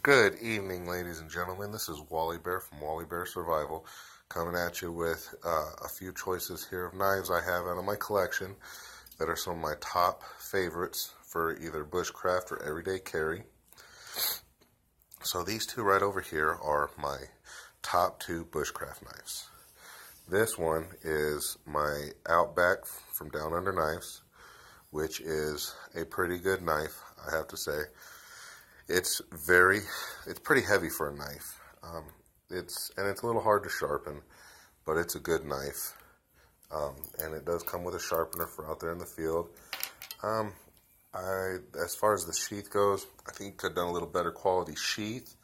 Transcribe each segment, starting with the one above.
Good evening, ladies and gentlemen. This is Wally Bear from Wally Bear Survival, coming at you with a few choices here of knives I have out of my collection that are some of my top favorites for either bushcraft or everyday carry. So these two right over here are my top two bushcraft knives. This one is my Outback from Down Under Knives, which is a pretty good knife, I have to say. It's pretty heavy for a knife. It's a little hard to sharpen, but it's a good knife. And it does come with a sharpener for out there in the field. As far as the sheath goes, I think could have done a little better quality sheath.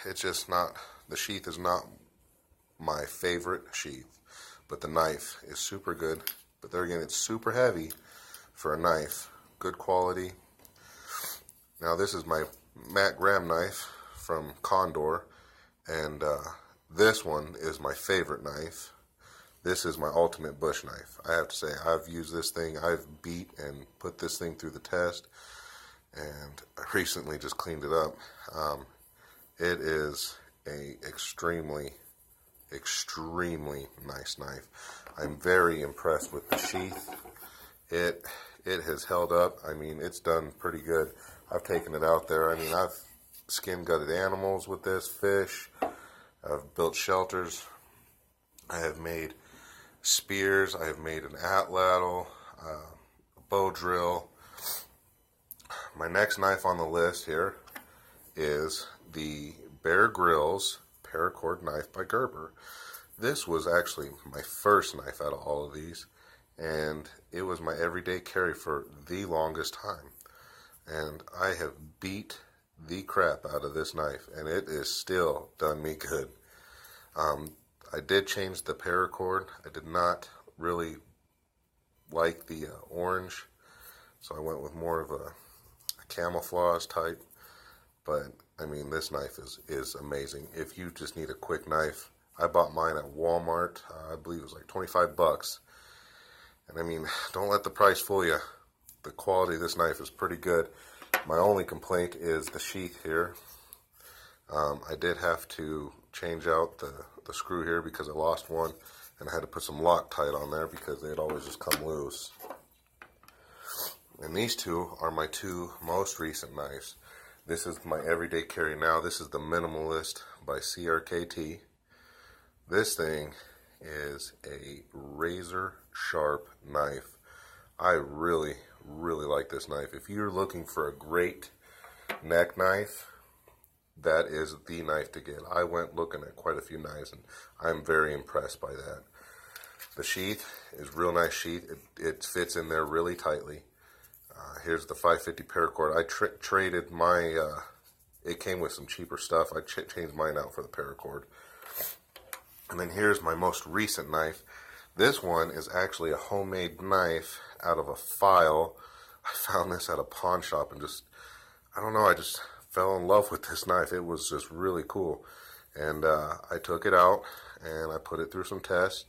It's just not, the sheath is not my favorite sheath, but the knife is super good. But there again, it's super heavy for a knife. Good quality. Now this is my Matt Graham knife from Condor, and this one is my favorite knife. This is my ultimate bush knife. I have to say, I've used this thing, I've beat and put this thing through the test, and I recently just cleaned it up. It is a extremely nice knife. I'm very impressed with the sheath. It has held up. I mean, it's done pretty good. I've taken it out there. I mean, I've skin gutted animals with this, fish. I've built shelters. I have made spears. I have made an atlatl, a bow drill. My next knife on the list here is the Bear Grylls paracord knife by Gerber. This was actually my first knife out of all of these, and it was my everyday carry for the longest time. And I have beat the crap out of this knife, and it is still done me good. I did change the paracord. I did not really like the orange, so I went with more of a camouflage type. But I mean, this knife is amazing. If you just need a quick knife, I bought mine at Walmart. I believe it was like 25 bucks. And I mean, don't let the price fool you. The quality of this knife is pretty good. My only complaint is the sheath here. I did have to change out the screw here because I lost one, and I had to put some Loctite on there because they'd always just come loose. And these two are my two most recent knives. This is my everyday carry now. This is the Minimalist by CRKT. This thing is a razor sharp knife. I really like this knife. If you're looking for a great neck knife, that is the knife to get. I went looking at quite a few knives, and I'm very impressed by that. The sheath is real nice sheath. It fits in there really tightly. Here's the 550 paracord. I traded my, it came with some cheaper stuff. I changed mine out for the paracord. And then here's my most recent knife. This one is actually a homemade knife out of a file. I found this at a pawn shop and I don't know, I just fell in love with this knife. It was just really cool. And I took it out and I put it through some tests,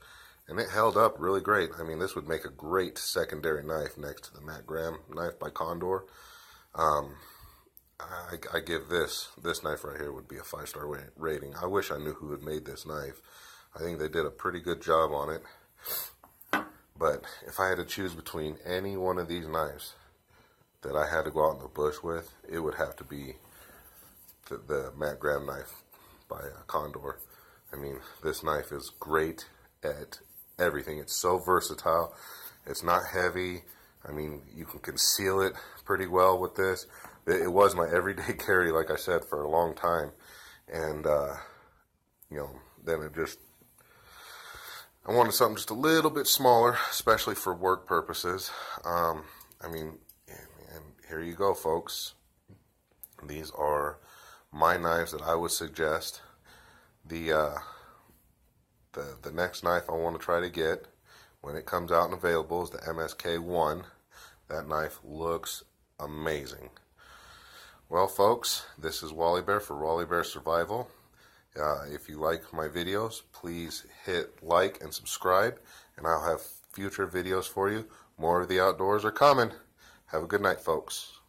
and it held up really great. I mean, this would make a great secondary knife next to the Matt Graham knife by Condor. I give this knife right here would be a 5-star rating. I wish I knew who had made this knife. I think they did a pretty good job on it. But if I had to choose between any one of these knives that I had to go out in the bush with, it would have to be the Matt Graham knife by Condor. I mean, this knife is great at everything. It's so versatile. It's not heavy. I mean, you can conceal it pretty well with this. It was my everyday carry, like I said, for a long time. And, you know, then I wanted something just a little bit smaller, especially for work purposes. I mean, and here you go, folks. These are my knives that I would suggest. The next knife I want to try to get when it comes out and available is the MSK1. That knife looks amazing. Well, folks, this is Wally Bear for Wally Bear Survival. If you like my videos, please hit like and subscribe, and I'll have future videos for you. More of the outdoors are coming. Have a good night, folks.